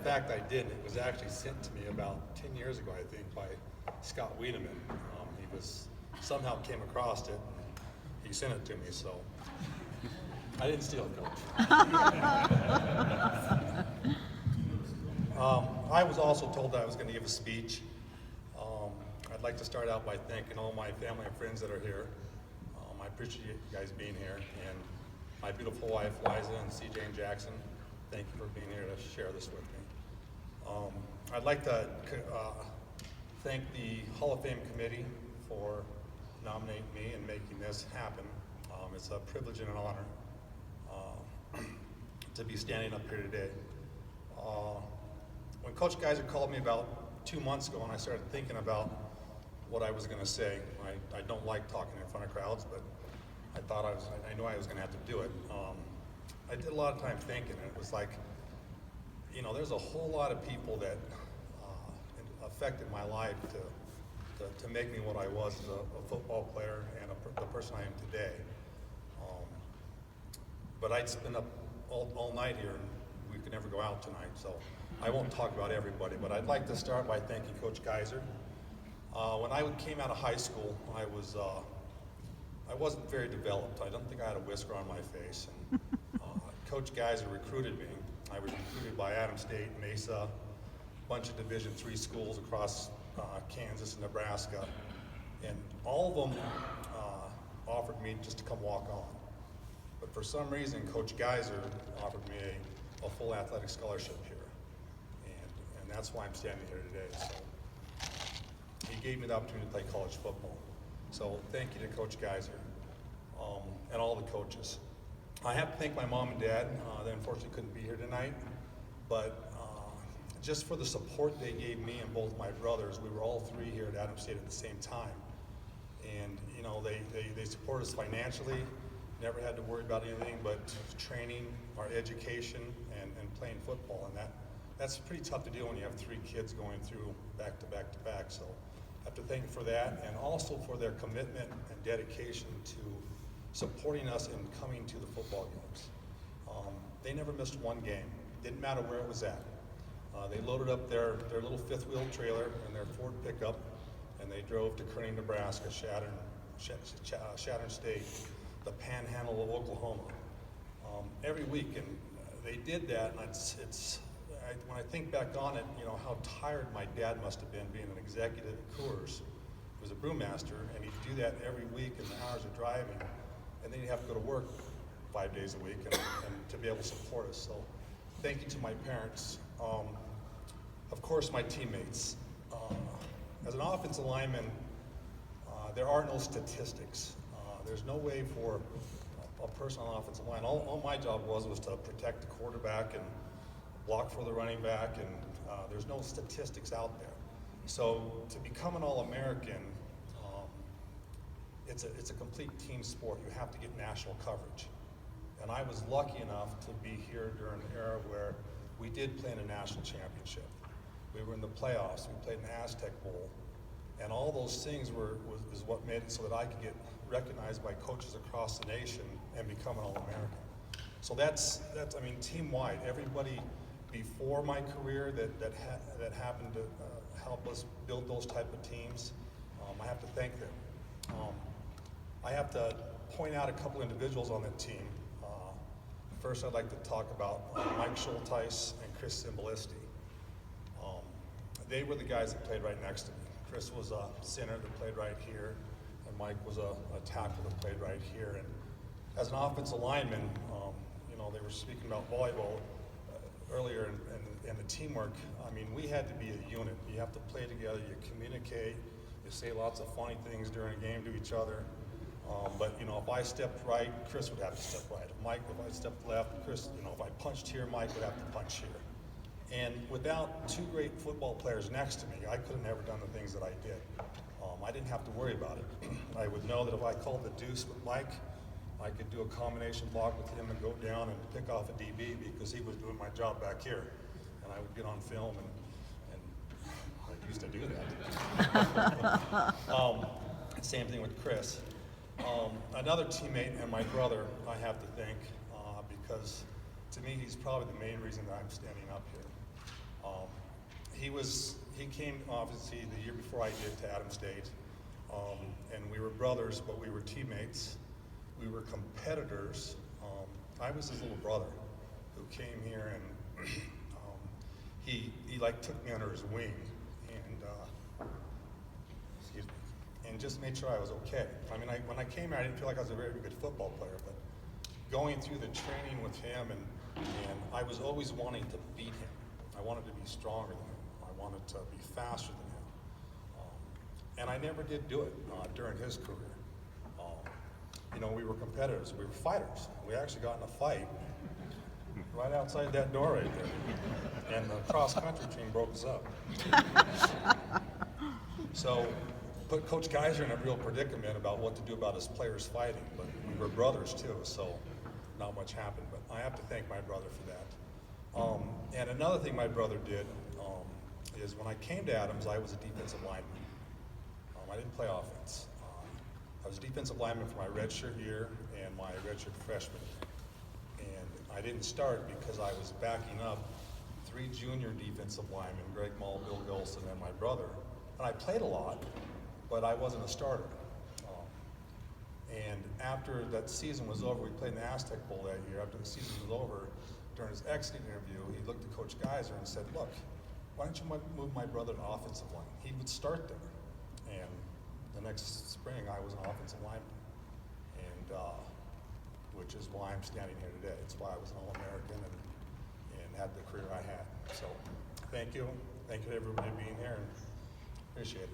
fact, I did. It was actually sent to me about 10 years ago, I think, by Scott Wiedemann. He somehow came across it. He sent it to me, so I didn't steal it, Coach. I was also told that I was going to give a speech. I'd like to start out by thanking all my family and friends that are here. I appreciate you guys being here, and my beautiful wife, Liza, and CJ and Jackson. Thank you for being here to share this with me. I'd like to thank the Hall of Fame committee for nominating me and making this happen. It's a privilege and an honor to be standing up here today. When Coach Geiser called me about 2 months ago and I started thinking about what I was going to say, I don't like talking in front of crowds, but I knew I was going to have to do it. I did a lot of time thinking, and it was like, you know, there's a whole lot of people that affected my life to make me what I was as a football player and the person I am today. But I'd spend up all night here, and we could never go out tonight, so I won't talk about everybody, but I'd like to start by thanking Coach Geiser. When I came out of high school, I wasn't very developed. I don't think I had a whisker on my face. And, Coach Geiser recruited me. I was recruited by Adams State, Mesa, a bunch of Division III schools across Kansas and Nebraska, and all of them offered me just to come walk on. But for some reason, Coach Geiser offered me a full athletic scholarship here, and that's why I'm standing here today. So he gave me the opportunity to play college football. So thank you to Coach Geiser and all the coaches. I have to thank my mom and dad. They unfortunately couldn't be here tonight, but just for the support they gave me and both my brothers. We were all three here at Adams State at the same time. And you know, they support us financially, never had to worry about anything but training, our education, and playing football. And that's pretty tough to do when you have three kids going through back to back to back. So I have to thank them for that, and also for their commitment and dedication to supporting us in coming to the football games. They never missed one game. Didn't matter where it was at. They loaded up their little fifth wheel trailer and their Ford pickup, and they drove to Kearney, Nebraska, Shattern State, the Panhandle of Oklahoma, every week. And they did that, and when I think back on it, you know, how tired my dad must have been being an executive at Coors. He was a brewmaster, and he'd do that every week in the hours of driving, and then he'd have to go to work 5 days a week and to be able to support us. So thank you to my parents. Of course, my teammates. As an offensive lineman, there are no statistics. There's no way for a person on the offensive line. All my job was to protect the quarterback and block for the running back, and there's no statistics out there. So to become an All-American, it's a complete team sport. You have to get national coverage. And I was lucky enough to be here during an era where we did play in a national championship. We were in the playoffs, we played in the Aztec Bowl, and all those things was what made it so that I could get recognized by coaches across the nation and become an All-American. So that's I mean, team-wide, everybody before my career that happened to help us build those type of teams, I have to thank them. I have to point out a couple individuals on that team. First, I'd like to talk about Mike Schulteis and Chris Simbalisti. They were the guys that played right next to me. Chris was a center that played right here, and Mike was a tackle that played right here. And as an offensive lineman, you know, they were speaking about volleyball earlier and the teamwork. I mean, we had to be a unit. You have to play together, you communicate, you say lots of funny things during a game to each other. But you know, if I stepped right, Chris would have to step right. If I stepped left, Chris, you know, if I punched here, Mike would have to punch here. And without two great football players next to me, I could have never done the things that I did. I didn't have to worry about it. I would know that if I called the deuce with Mike, I could do a combination block with him and go down and pick off a DB because he was doing my job back here. And I would get on film, and I used to do that. Same thing with Chris. Another teammate and my brother I have to thank because to me he's probably the main reason that I'm standing up here. He came obviously the year before I did to Adams State, and we were brothers, but we were teammates. We were competitors. I was his little brother who came here, and he like took me under his wing and excuse me, and just made sure I was okay. I mean, when I came here, I didn't feel like I was a very good football player, but going through the training with him, and I was always wanting to beat him. I wanted to be stronger than him. I wanted to be faster than him. And I never did do it during his career. You know, we were competitors. We were fighters. We actually got in a fight right outside that door right there. And the cross-country team broke us up. So put Coach Geiser in a real predicament about what to do about his players fighting. But we were brothers too, so not much happened. But I have to thank my brother for that. And another thing my brother did is when I came to Adams, I was a defensive lineman. I didn't play offense. I was a defensive lineman for my redshirt year and my redshirt freshman year. And I didn't start because I was backing up 3 junior defensive linemen, Greg Mull, Bill Golson, and my brother. And I played a lot, but I wasn't a starter. And after that season was over, we played in the Aztec Bowl that year. After the season was over, during his exit interview, he looked at Coach Geiser and said, "Look, why don't you move my brother to offensive line?" He would start there. And the next spring, I was an offensive lineman, and which is why I'm standing here today. It's why I was an All-American and had the career I had. So thank you. Thank you to everybody being here, and appreciate it.